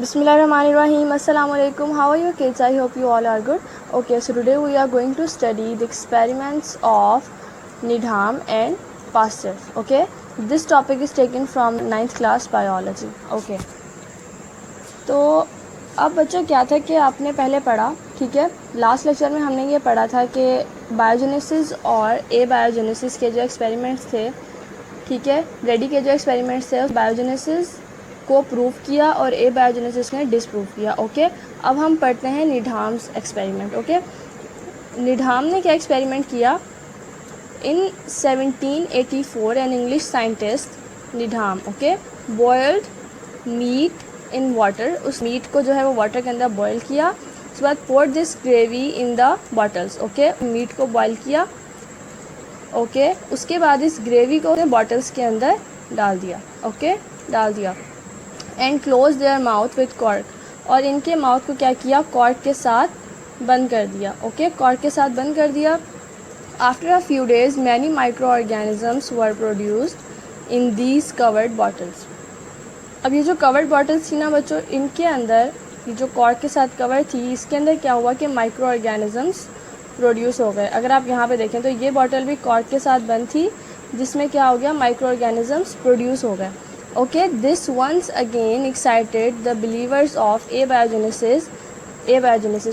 Bismillahirrahmanirrahim. Assalamu alaikum. How are you kids? I hope you all are good. Okay, so today we are going to study the experiments of Needham and Pasteur. Okay, this topic is taken from 9th class biology. Okay, तो अब बच्चों क्या था कि आपने पहले पढ़ा, ठीक है, लास्ट लेक्चर में हमने ये पढ़ा था कि बायोजेनेसिस और ए बायोजेनेसिस के जो एक्सपेरिमेंट्स थे, ठीक है, रेडी के जो एक्सपेरिमेंट्स थे उस बायोजेनेसिस को प्रूव किया और ए बायोजेनेसिस ने डिसप्रूव किया। ओके, अब हम पढ़ते हैं नीडहाम्स एक्सपेरिमेंट। ओके, नीडहाम ने क्या एक्सपेरिमेंट किया? In 1784 an English scientist Needham, okay, boiled meat in water, उस मीट को जो है वो वाटर के अंदर बॉयल किया। उसके बाद poured this gravy in the bottles, okay, meat को बॉयल किया, ओके, उसके बाद इस ग्रेवी को बॉटल्स के अंदर डाल दिया, ओके, डाल दिया and close their mouth with cork, और इनके माउथ को क्या किया? कॉर्क के साथ बंद कर दिया, ओके, कॉर्क के साथ बंद कर दिया। After a few days many micro organisms were produced in these covered bottles. अब ये जो कवर्ड बॉटल्स थी ना बच्चों, इनके अंदर ये जो कॉर्क के साथ कवर थी, इसके अंदर क्या हुआ कि माइक्रो ऑर्गेनिजम्स प्रोड्यूस हो गए। अगर आप यहाँ पे देखें तो ये बॉटल भी कॉर्क के साथ बंद थी, जिसमें क्या हो गया? माइक्रो ऑर्गेनिजम्स प्रोड्यूस हो गए। Okay, this once again excited the believers of abiogenesis.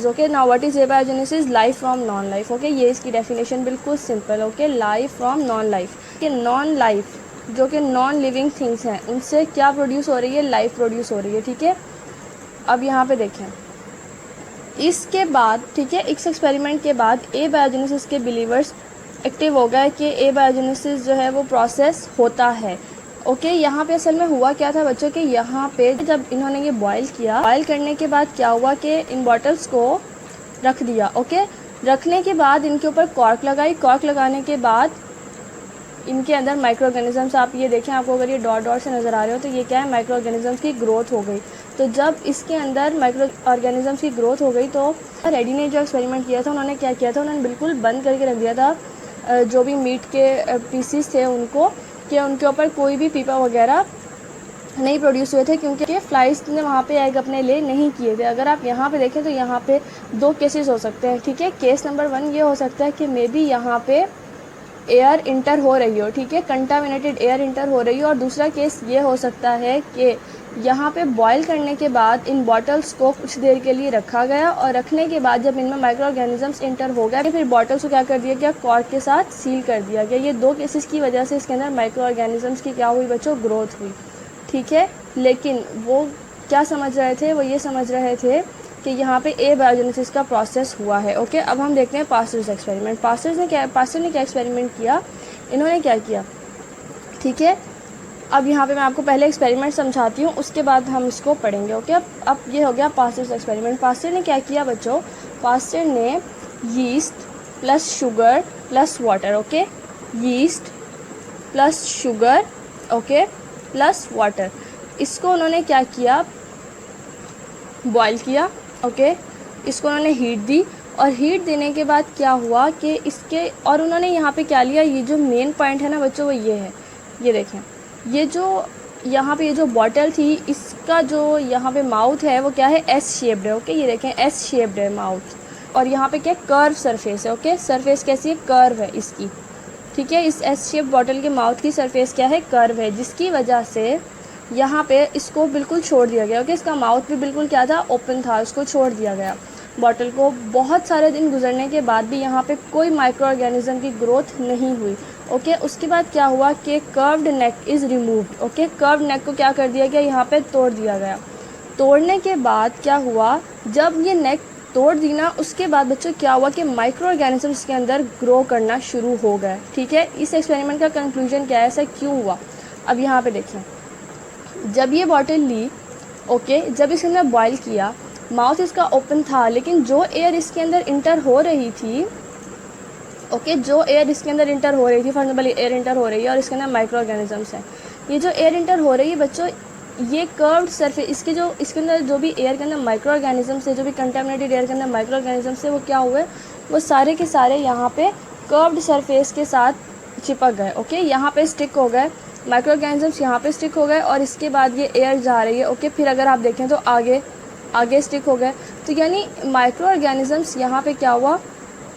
Okay, now what is abiogenesis? Life from non life. Okay, ये इसकी डेफिनेशन बिल्कुल simple. Okay, life from non life, कि नॉन लाइफ जो कि non living things हैं उनसे क्या produce हो रही है? लाइफ प्रोड्यूस हो रही है, ठीक है। अब यहाँ पे देखें, इसके बाद, ठीक है, इस एक्सपेरिमेंट के बाद ए बायोजेनेसिस के बिलीवर्स एक्टिव हो गए कि ए बायोजेनेसिस जो है वो प्रोसेस होता है। ओके, यहाँ पे असल में हुआ क्या था बच्चों के, यहाँ पे जब इन्होंने ये बॉयल किया, बॉयल करने के बाद क्या हुआ कि इन बॉटल्स को रख दिया। ओके, रखने के बाद इनके ऊपर कॉर्क लगाई, कॉर्क लगाने के बाद इनके अंदर माइक्रो ऑर्गेनिजम्स, आप ये देखें, आपको अगर ये डॉट डॉट से नज़र आ रहे हो तो ये क्या है? माइक्रो ऑर्गेनिजम्स की ग्रोथ हो गई। तो जब इसके अंदर माइक्रो ऑर्गेनिजम्स की ग्रोथ हो गई तो रेडी ने जो एक्सपेरिमेंट किया था, उन्होंने क्या किया था? उन्होंने बिल्कुल बंद करके रख दिया था जो भी मीट के पीसीस थे उनको, कि उनके ऊपर कोई भी पीपा वगैरह नहीं प्रोड्यूस हुए थे, क्योंकि फ्लाइज ने वहाँ पे एग अपने ले नहीं किए थे। अगर आप यहाँ पे देखें तो यहाँ पे दो केसेस हो सकते हैं, ठीक है। केस नंबर 1 ये हो सकता है कि मे बी यहाँ पे एयर इंटर हो रही हो, ठीक है, कंटामिनेटेड एयर इंटर हो रही हो, और दूसरा केस ये हो सकता है कि यहाँ पे बॉयल करने के बाद इन बॉटल्स को कुछ देर के लिए रखा गया, और रखने के बाद जब इनमें माइक्रो ऑर्गेनिजम्स इंटर हो गए फिर बॉटल्स को क्या कर दिया गया? कॉर्क के साथ सील कर दिया गया। ये दो केसेस की वजह से इसके अंदर माइक्रो ऑर्गेनिजम्स की क्या हुई बच्चों? ग्रोथ हुई, ठीक है। लेकिन वो क्या समझ रहे थे? वो ये समझ रहे थे कि यहाँ पे ए बायोजेनेसिस का प्रोसेस हुआ है। ओके, अब हम देखते हैं पास्टर्स एक्सपेरिमेंट। पास्टर ने क्या एक्सपेरिमेंट किया? इन्होंने क्या किया, ठीक है। अब यहाँ पे मैं आपको पहले एक्सपेरिमेंट समझाती हूँ, उसके बाद हम इसको पढ़ेंगे। ओके, अब ये हो गया पास्टर्स एक्सपेरिमेंट। पास्टर ने क्या किया बच्चों? पास्टर ने yeast plus sugar plus water, okay, yeast plus sugar, okay, plus water, इसको उन्होंने क्या किया? बॉयल किया, ओके, इसको उन्होंने हीट दी, और हीट देने के बाद क्या हुआ कि इसके, और उन्होंने यहाँ पे क्या लिया? ये जो मेन पॉइंट है ना बच्चों वो ये है, ये देखें, ये जो यहाँ पे ये जो बॉटल थी इसका जो यहाँ पे माउथ है वो क्या है? एस शेप्ड है, ओके, ये देखें एस शेप्ड है माउथ, और यहाँ पे क्या? कर्व सरफेस है, ओके, सरफेस कैसी है? कर्व है इसकी, ठीक है। इस एस शेप बॉटल के माउथ की सरफेस क्या है? कर्व है, जिसकी वजह से यहाँ पे इसको बिल्कुल छोड़ दिया गया। ओके, इसका माउथ भी बिल्कुल क्या था? ओपन था, इसको छोड़ दिया गया बॉटल को। बहुत सारे दिन गुजरने के बाद भी यहाँ पे कोई माइक्रो ऑर्गेनिज्म की ग्रोथ नहीं हुई। ओके, उसके बाद क्या हुआ कि curved neck is removed. Okay, curved neck को क्या कर दिया गया? यहाँ पे तोड़ दिया गया। तोड़ने के बाद क्या हुआ? जब ये नेक तोड़ दी ना, उसके बाद बच्चों क्या हुआ कि माइक्रो ऑर्गेनिजम्स के अंदर ग्रो करना शुरू हो गए, ठीक है। इस एक्सपेरिमेंट का कंक्लूजन क्या है? ऐसा क्यों हुआ? अब यहाँ पे देखें, जब ये बॉटल ली, ओके, जब इसके अंदर बॉयल किया, माउथ इसका ओपन था, लेकिन जो एयर इसके अंदर इंटर हो रही थी, ओके, जो एयर इसके अंदर इंटर हो रही थी, फॉर एग्जाम्पल एयर इंटर हो रही है और इसके अंदर माइक्रो ऑर्गेनिजम्स हैं, ये जो एयर इंटर हो रही है बच्चों, ये कर्व्ड सरफेस, इसके अंदर जो भी एयर के अंदर माइक्रो ऑर्गेनिजम्स है, जो भी कंटेमिनेटेड एयर के अंदर माइक्रो ऑर्गेनिजम्स है, वो क्या हुए? वो सारे के सारे यहाँ पे कर्व्ड सरफेस के साथ चिपक गए, ओके, यहाँ पे स्टिक हो गए। माइक्रो ऑर्गेनिजम्स यहाँ पे स्टिक हो गए और इसके बाद ये एयर जा रही है, ओके। फिर अगर आप देखें तो आगे स्टिक हो गए, तो यानी माइक्रो ऑर्गेनिजम्स यहाँ पे क्या हुआ,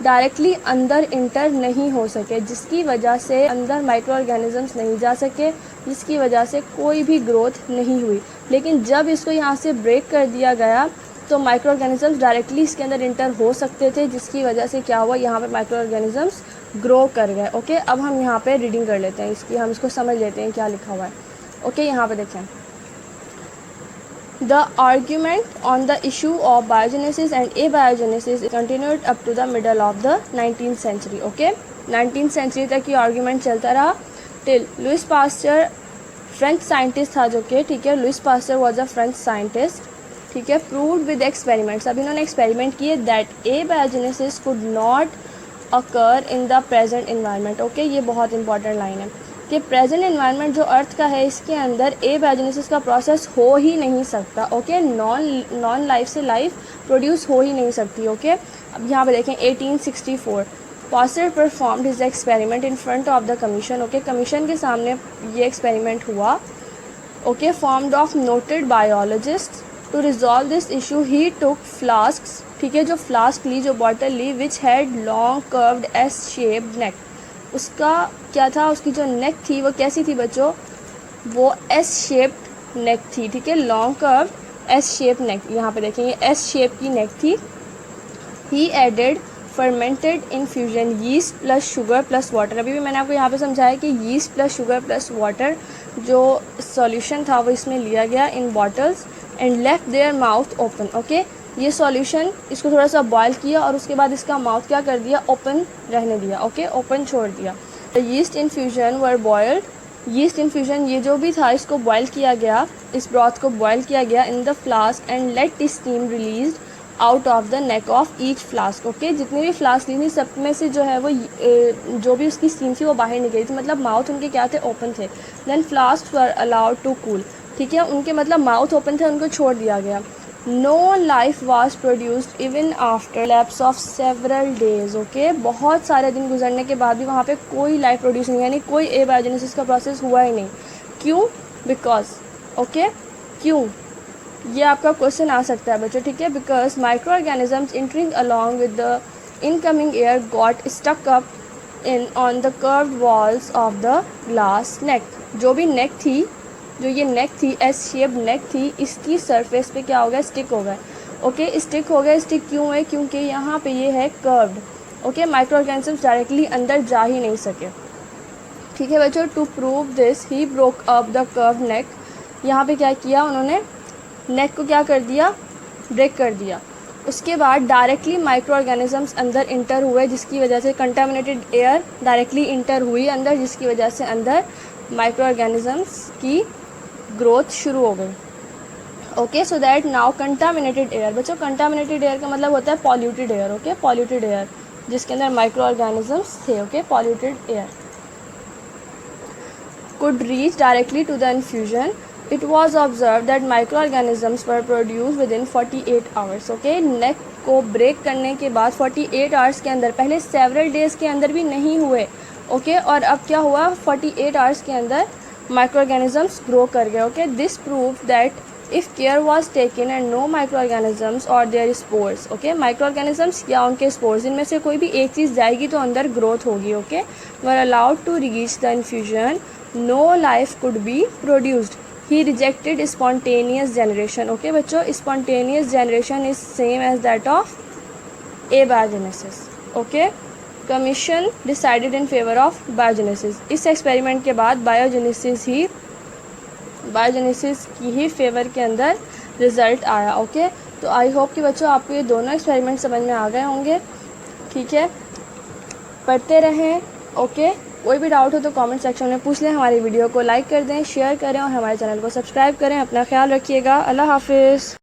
डायरेक्टली अंदर इंटर नहीं हो सके, जिसकी वजह से अंदर माइक्रो ऑर्गेनिजम्स नहीं जा सके, जिसकी वजह से कोई भी ग्रोथ नहीं हुई। लेकिन जब इसको यहाँ से ब्रेक कर दिया गया तो माइक्रो ऑर्गेनिजम्स डायरेक्टली इसके अंदर इंटर हो सकते थे, जिसकी वजह से क्या हुआ, यहाँ पे माइक्रो ऑर्गेनिजम्स ग्रो कर गए, ओके। अब हम यहाँ पे रीडिंग कर लेते हैं इसकी, हम इसको समझ लेते हैं क्या लिखा हुआ है, ओके। यहाँ पे देखें, The argument on the issue of biogenesis and abiogenesis continued up to the middle of the 19th century. Okay, 19th century तक ये argument चलता रहा till Louis Pasteur, French scientist था जो कि, ठीक है, Louis Pasteur was a French scientist, ठीक है, proved with experiments. अब इन्होंने experiment किए that abiogenesis could not occur in the present environment. Okay, ये बहुत important line है कि प्रेजेंट इन्वायरमेंट जो अर्थ का है इसके अंदर एबायोजेनेसिस का प्रोसेस हो ही नहीं सकता, ओके। नॉन लाइफ से लाइफ प्रोड्यूस हो ही नहीं सकती, ओके। अब यहाँ पे देखें 1864 Pasteur performed his experiment in front of the commission, okay. Commission के सामने ये एक्सपेरिमेंट हुआ, okay, formed of noted biologist. To resolve this issue he took flasks, ठीक है, जो फ्लास्क ली, जो बॉटल ली, which had long curved S shaped neck, उसका क्या था, उसकी जो नेक थी वो कैसी थी बच्चों, वो एस शेप्ड नेक थी, ठीक है, long curve S shape neck. यहाँ पे देखेंगे एस शेप की नेक थी। He added fermented infusion yeast plus sugar plus water. अभी भी मैंने आपको यहाँ पे समझाया कि yeast plus sugar plus water जो सॉल्यूशन था वो इसमें लिया गया in bottles and left their mouth open, okay. ये सॉल्यूशन, इसको थोड़ा सा बॉयल किया और उसके बाद इसका माउथ क्या कर दिया, ओपन रहने दिया, ओके, ओपन छोड़ दिया। The yeast infusion were boiled, yeast infusion ये जो भी था इसको बॉयल किया गया, इस ब्रॉथ को बॉयल किया गया in the flask and let steam release out of the neck of each flask, okay. जितनी भी फ्लास्क ली थी सब में से जो है वो जो भी उसकी स्टीम थी वो बाहर निकली थी, मतलब माउथ उनके क्या थे, ओपन थे। Then flask were allowed to cool, ठीक है, उनके मतलब माउथ ओपन थे, उनको छोड़ दिया गया। No life was produced even after lapse of several days, okay। बहुत सारे दिन गुजरने के बाद भी वहाँ पे कोई लाइफ प्रोड्यूस नहीं, यानी कोई एबायोजेनेसिस का प्रोसेस हुआ ही नहीं। क्यों, बिकॉज, ओके, क्यों, ये आपका क्वेश्चन आ सकता है बच्चों, ठीक है। Because micro organisms entering along with the incoming air got stuck up in on the curved walls of the glass neck. जो भी नेक थी, जो ये नेक थी, एस शेप नेक थी, इसकी सरफेस पे क्या हो गया, स्टिक हो गए, ओके। स्टिक हो गए, स्टिक क्यों है, क्योंकि यहाँ पे ये है curved, okay. Micro organisms directly अंदर जा ही नहीं सके, ठीक है बच्चों। To prove this he broke up the curve neck, यहाँ पे क्या किया उन्होंने, नेक को क्या कर दिया, ब्रेक कर दिया। उसके बाद डायरेक्टली माइक्रो ऑर्गेनिजम्स अंदर इंटर हुए, जिसकी वजह से कंटामिनेटेड एयर डायरेक्टली इंटर हुई अंदर, जिसकी वजह से अंदर माइक्रो ऑर्गेनिजम्स की ग्रोथ शुरू हो गई, okay. So that now contaminated air, बच्चों कंटामिनेटेड एयर का मतलब होता है polluted air, okay, polluted air जिसके अंदर माइक्रो ऑर्गेनिजम्स थे, okay, polluted air could reach directly to the infusion. It was observed that microorganisms were produced within 48 hours, okay। नेक को break करने के बाद 48 आवर्स के अंदर, पहले सेवरल डेज़ के अंदर भी नहीं हुए, ओके, और अब क्या हुआ, 48 आवर्स के अंदर माइक्रोऑर्गेनिजम्स ग्रो कर गए, okay. This prove that if care was taken and no microorganisms or their spores, okay, microorganisms या उनके स्पोर्स, इनमें से कोई भी एक चीज़ जाएगी तो अंदर ग्रोथ होगी, okay. Were allowed to reach the infusion, no life could be produced. He rejected spontaneous generation, okay बच्चों, spontaneous generation is same as that of abiogenesis, okay. Commission decided in favour of biogenesis. इस experiment के बाद biogenesis की ही favour के अंदर result आया, okay. तो I hope कि बच्चों आपको ये दोनों एक्सपेरिमेंट समझ में आ गए होंगे, ठीक है। पढ़ते रहें, ओके। कोई भी डाउट हो तो कमेंट सेक्शन में पूछ लें। हमारी वीडियो को लाइक कर दें, शेयर करें और हमारे चैनल को सब्सक्राइब करें। अपना ख्याल रखिएगा। अल्लाह हाफिज़।